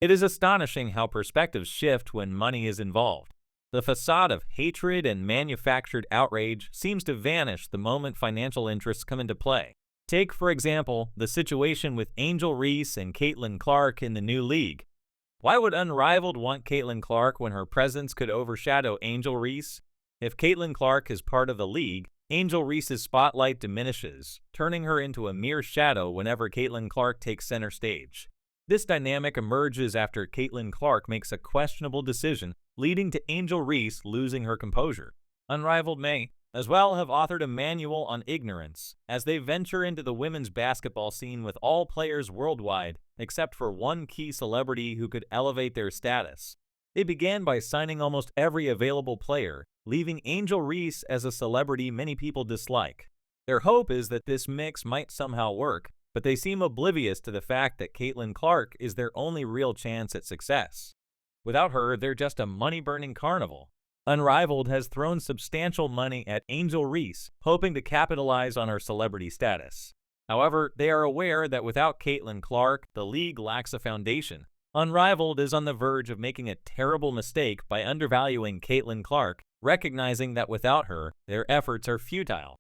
It is astonishing how perspectives shift when money is involved. The facade of hatred and manufactured outrage seems to vanish the moment financial interests come into play. Take, for example, the situation with Angel Reese and Caitlin Clark in the new league. Why would Unrivaled want Caitlin Clark when her presence could overshadow Angel Reese? If Caitlin Clark is part of the league, Angel Reese's spotlight diminishes, turning her into a mere shadow whenever Caitlin Clark takes center stage. This dynamic emerges after Caitlin Clark makes a questionable decision, leading to Angel Reese losing her composure. Unrivaled may, as well, have authored a manual on ignorance, as they venture into the women's basketball scene with all players worldwide, except for one key celebrity who could elevate their status. They began by signing almost every available player, leaving Angel Reese as a celebrity many people dislike. Their hope is that this mix might somehow work, but they seem oblivious to the fact that Caitlin Clark is their only real chance at success. Without her, they're just a money-burning carnival. Unrivaled has thrown substantial money at Angel Reese, hoping to capitalize on her celebrity status. However, they are aware that without Caitlin Clark, the league lacks a foundation. Unrivaled is on the verge of making a terrible mistake by undervaluing Caitlin Clark, recognizing that without her, their efforts are futile.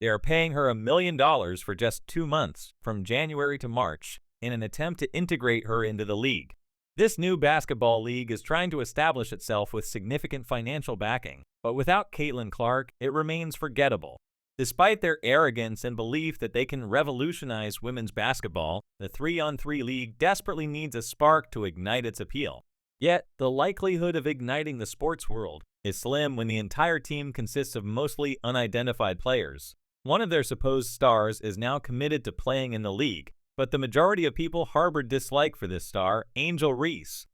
They are paying her $1 million for just 2 months, from January to March, in an attempt to integrate her into the league. This new basketball league is trying to establish itself with significant financial backing, but without Caitlin Clark, it remains forgettable. Despite their arrogance and belief that they can revolutionize women's basketball, the 3-on-3 league desperately needs a spark to ignite its appeal. Yet, the likelihood of igniting the sports world is slim when the entire team consists of mostly unidentified players. One of their supposed stars is now committed to playing in the league, but the majority of people harbored dislike for this star, Angel Reese.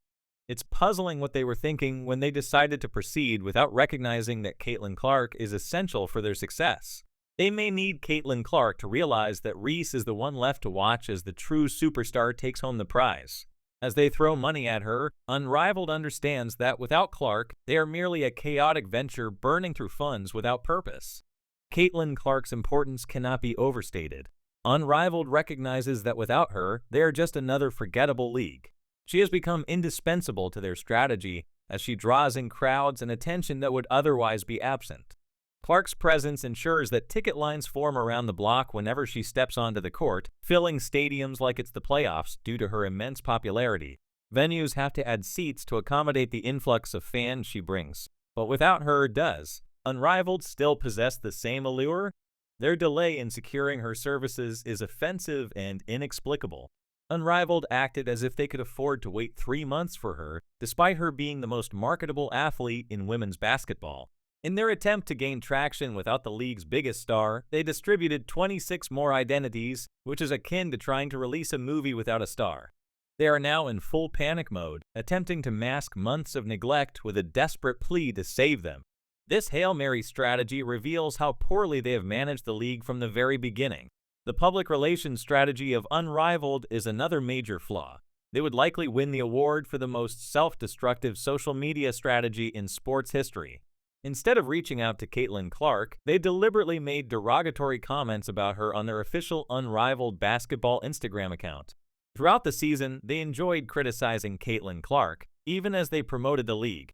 It's puzzling what they were thinking when they decided to proceed without recognizing that Caitlin Clark is essential for their success. They may need Caitlin Clark to realize that Reese is the one left to watch as the true superstar takes home the prize. As they throw money at her, Unrivaled understands that without Clark, they are merely a chaotic venture burning through funds without purpose. Caitlin Clark's importance cannot be overstated. Unrivaled recognizes that without her, they are just another forgettable league. She has become indispensable to their strategy as she draws in crowds and attention that would otherwise be absent. Clark's presence ensures that ticket lines form around the block whenever she steps onto the court, filling stadiums like it's the playoffs due to her immense popularity. Venues have to add seats to accommodate the influx of fans she brings, but without her, does Unrivaled still possess the same allure? Their delay in securing her services is offensive and inexplicable. Unrivaled acted as if they could afford to wait 3 months for her, despite her being the most marketable athlete in women's basketball. In their attempt to gain traction without the league's biggest star, they distributed 26 more identities, which is akin to trying to release a movie without a star. They are now in full panic mode, attempting to mask months of neglect with a desperate plea to save them. This Hail Mary strategy reveals how poorly they have managed the league from the very beginning. The public relations strategy of Unrivaled is another major flaw. They would likely win the award for the most self-destructive social media strategy in sports history. Instead of reaching out to Caitlin Clark, they deliberately made derogatory comments about her on their official Unrivaled basketball Instagram account. Throughout the season, they enjoyed criticizing Caitlin Clark, even as they promoted the league.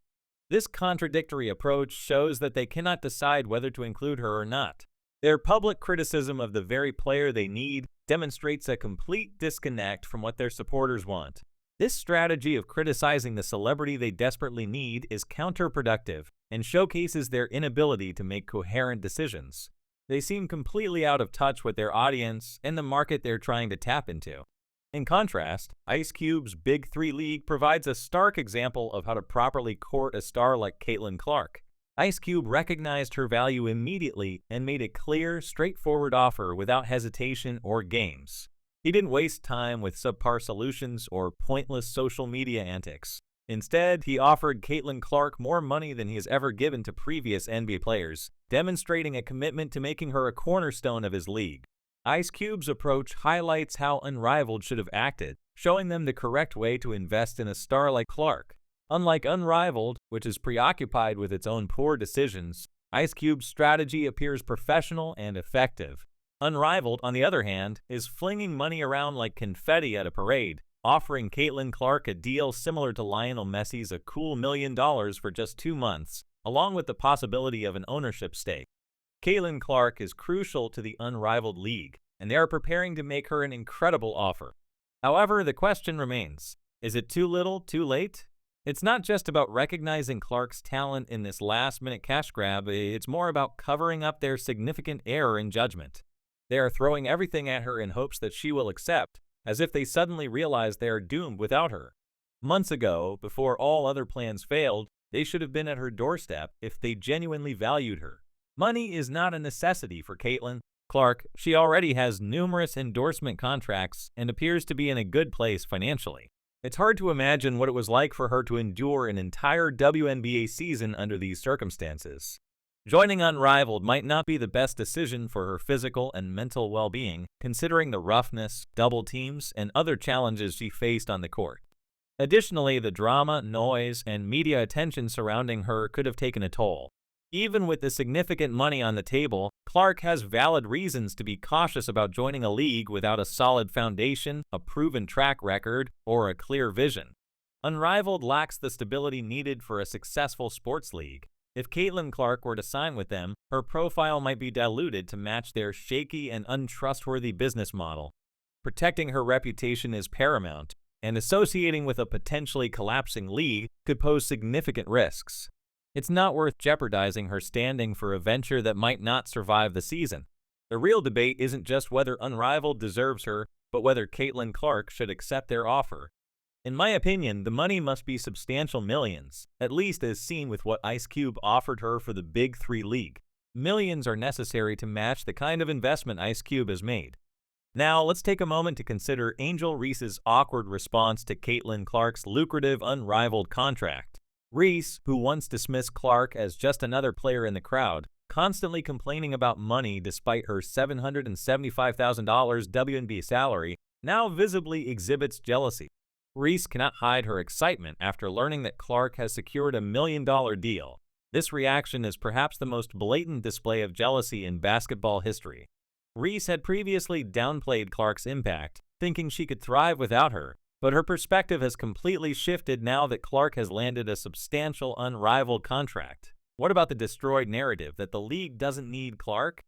This contradictory approach shows that they cannot decide whether to include her or not. Their public criticism of the very player they need demonstrates a complete disconnect from what their supporters want. This strategy of criticizing the celebrity they desperately need is counterproductive and showcases their inability to make coherent decisions. They seem completely out of touch with their audience and the market they're trying to tap into. In contrast, Ice Cube's Big 3 League provides a stark example of how to properly court a star like Caitlin Clark. Ice Cube recognized her value immediately and made a clear, straightforward offer without hesitation or games. He didn't waste time with subpar solutions or pointless social media antics. Instead, he offered Caitlin Clark more money than he has ever given to previous NBA players, demonstrating a commitment to making her a cornerstone of his league. Ice Cube's approach highlights how Unrivaled should have acted, showing them the correct way to invest in a star like Clark. Unlike Unrivaled, which is preoccupied with its own poor decisions, Ice Cube's strategy appears professional and effective. Unrivaled, on the other hand, is flinging money around like confetti at a parade, offering Caitlin Clark a deal similar to Lionel Messi's a cool $1 million for just 2 months, along with the possibility of an ownership stake. Caitlin Clark is crucial to the unrivaled league, and they are preparing to make her an incredible offer. However, the question remains, is it too little, too late? It's not just about recognizing Clark's talent in this last-minute cash grab, it's more about covering up their significant error in judgment. They are throwing everything at her in hopes that she will accept, as if they suddenly realize they are doomed without her. Months ago, before all other plans failed, they should have been at her doorstep if they genuinely valued her. Money is not a necessity for Caitlin Clark. She already has numerous endorsement contracts and appears to be in a good place financially. It's hard to imagine what it was like for her to endure an entire WNBA season under these circumstances. Joining Unrivaled might not be the best decision for her physical and mental well-being, considering the roughness, double teams, and other challenges she faced on the court. Additionally, the drama, noise, and media attention surrounding her could have taken a toll. Even with the significant money on the table, Clark has valid reasons to be cautious about joining a league without a solid foundation, a proven track record, or a clear vision. Unrivaled lacks the stability needed for a successful sports league. If Caitlin Clark were to sign with them, her profile might be diluted to match their shaky and untrustworthy business model. Protecting her reputation is paramount, and associating with a potentially collapsing league could pose significant risks. It's not worth jeopardizing her standing for a venture that might not survive the season. The real debate isn't just whether Unrivaled deserves her, but whether Caitlin Clark should accept their offer. In my opinion, the money must be substantial millions, at least as seen with what Ice Cube offered her for the Big Three League. Millions are necessary to match the kind of investment Ice Cube has made. Now, let's take a moment to consider Angel Reese's awkward response to Caitlin Clark's lucrative Unrivaled contract. Reese, who once dismissed Clark as just another player in the crowd, constantly complaining about money despite her $775,000 WNBA salary, now visibly exhibits jealousy. Reese cannot hide her excitement after learning that Clark has secured a $1 million deal. This reaction is perhaps the most blatant display of jealousy in basketball history. Reese had previously downplayed Clark's impact, thinking she could thrive without her, but her perspective has completely shifted now that Clark has landed a substantial Unrivaled contract. What about the destroyed narrative that the league doesn't need Clark?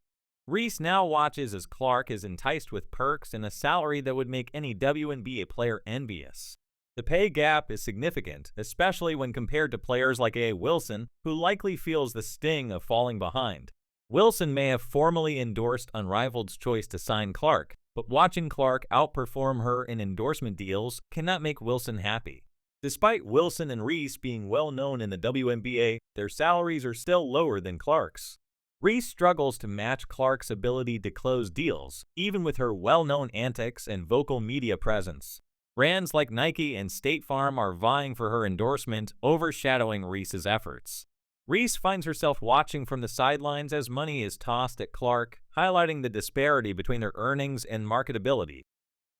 Reese now watches as Clark is enticed with perks and a salary that would make any WNBA player envious. The pay gap is significant, especially when compared to players like A. Wilson, who likely feels the sting of falling behind. Wilson may have formally endorsed Unrivaled's choice to sign Clark, but watching Clark outperform her in endorsement deals cannot make Wilson happy. Despite Wilson and Reese being well known in the WNBA, their salaries are still lower than Clark's. Reese struggles to match Clark's ability to close deals, even with her well-known antics and vocal media presence. Brands like Nike and State Farm are vying for her endorsement, overshadowing Reese's efforts. Reese finds herself watching from the sidelines as money is tossed at Clark, highlighting the disparity between their earnings and marketability.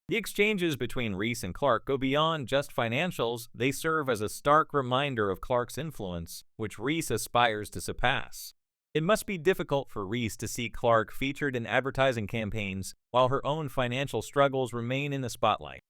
The exchanges between Reese and Clark go beyond just financials. They serve as a stark reminder of Clark's influence, which Reese aspires to surpass. It must be difficult for Reese to see Clark featured in advertising campaigns while her own financial struggles remain in the spotlight.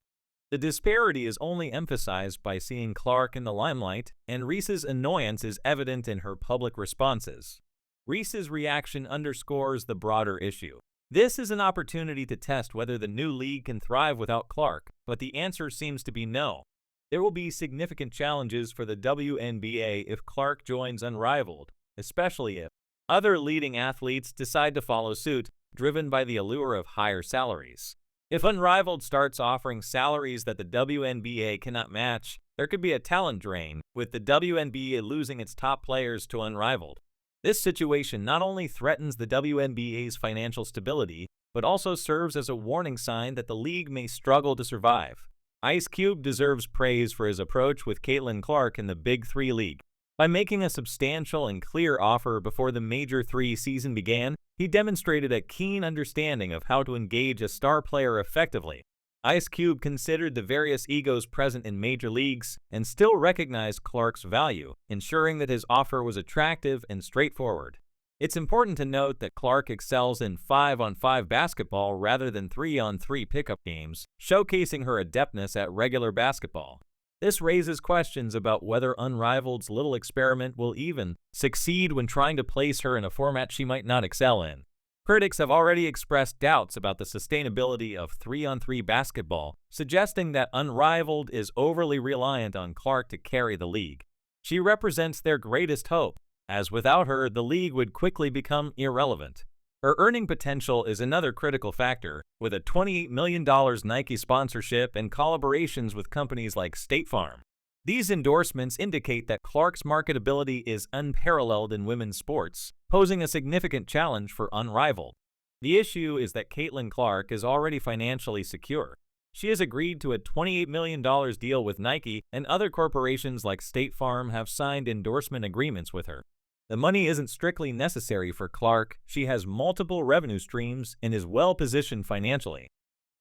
The disparity is only emphasized by seeing Clark in the limelight, and Reese's annoyance is evident in her public responses. Reese's reaction underscores the broader issue. This is an opportunity to test whether the new league can thrive without Clark, but the answer seems to be no. There will be significant challenges for the WNBA if Clark joins Unrivaled, especially if other leading athletes decide to follow suit, driven by the allure of higher salaries. If Unrivaled starts offering salaries that the WNBA cannot match, there could be a talent drain, with the WNBA losing its top players to Unrivaled. This situation not only threatens the WNBA's financial stability, but also serves as a warning sign that the league may struggle to survive. Ice Cube deserves praise for his approach with Caitlin Clark in the Big Three League. By making a substantial and clear offer before the Major Three season began, he demonstrated a keen understanding of how to engage a star player effectively. Ice Cube considered the various egos present in major leagues and still recognized Clark's value, ensuring that his offer was attractive and straightforward. It's important to note that Clark excels in 5-on-5 basketball rather than 3-on-3 pickup games, showcasing her adeptness at regular basketball. This raises questions about whether Unrivaled's little experiment will even succeed when trying to place her in a format she might not excel in. Critics have already expressed doubts about the sustainability of 3-on-3 basketball, suggesting that Unrivaled is overly reliant on Clark to carry the league. She represents their greatest hope, as without her, the league would quickly become irrelevant. Her earning potential is another critical factor, with a $28 million Nike sponsorship and collaborations with companies like State Farm. These endorsements indicate that Clark's marketability is unparalleled in women's sports, posing a significant challenge for Unrivaled. The issue is that Caitlin Clark is already financially secure. She has agreed to a $28 million deal with Nike, and other corporations like State Farm have signed endorsement agreements with her. The money isn't strictly necessary for Clark. She has multiple revenue streams and is well-positioned financially.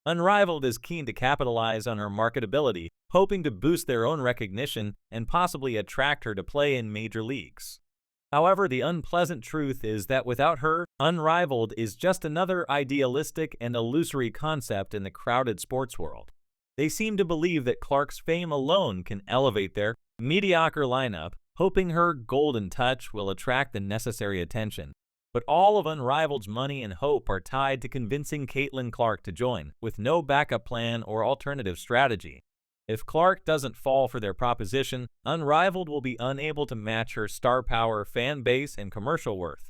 Unrivaled is keen to capitalize on her marketability, hoping to boost their own recognition and possibly attract her to play in major leagues. However, the unpleasant truth is that without her, Unrivaled is just another idealistic and illusory concept in the crowded sports world. They seem to believe that Clark's fame alone can elevate their mediocre lineup, hoping her golden touch will attract the necessary attention. But all of Unrivaled's money and hope are tied to convincing Caitlin Clark to join, with no backup plan or alternative strategy. If Clark doesn't fall for their proposition, Unrivaled will be unable to match her star power, fan base, and commercial worth.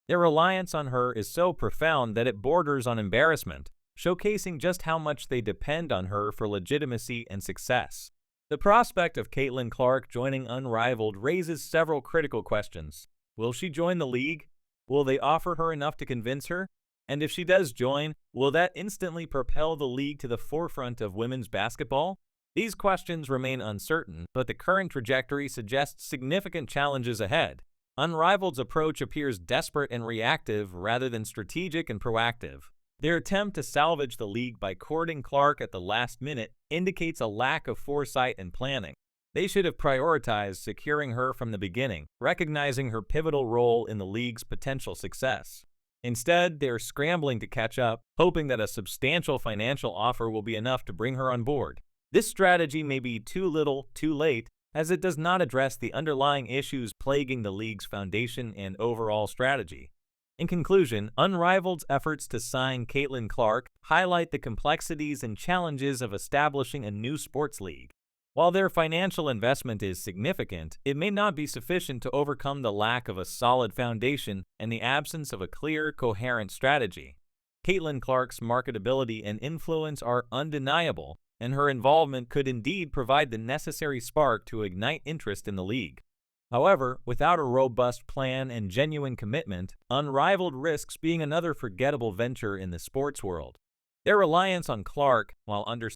Their reliance on her is so profound that it borders on embarrassment, showcasing just how much they depend on her for legitimacy and success. The prospect of Caitlin Clark joining Unrivaled raises several critical questions. Will she join the league? Will they offer her enough to convince her? And if she does join, will that instantly propel the league to the forefront of women's basketball? These questions remain uncertain, but the current trajectory suggests significant challenges ahead. Unrivaled's approach appears desperate and reactive rather than strategic and proactive. Their attempt to salvage the league by courting Clark at the last minute indicates a lack of foresight and planning. They should have prioritized securing her from the beginning, recognizing her pivotal role in the league's potential success. Instead, they're scrambling to catch up, hoping that a substantial financial offer will be enough to bring her on board. This strategy may be too little, too late, as it does not address the underlying issues plaguing the league's foundation and overall strategy. In conclusion, Unrivaled's efforts to sign Caitlin Clark highlight the complexities and challenges of establishing a new sports league. While their financial investment is significant, it may not be sufficient to overcome the lack of a solid foundation and the absence of a clear, coherent strategy. Caitlin Clark's marketability and influence are undeniable, and her involvement could indeed provide the necessary spark to ignite interest in the league. However, without a robust plan and genuine commitment, Unrivaled risks being another forgettable venture in the sports world. Their reliance on Clark, while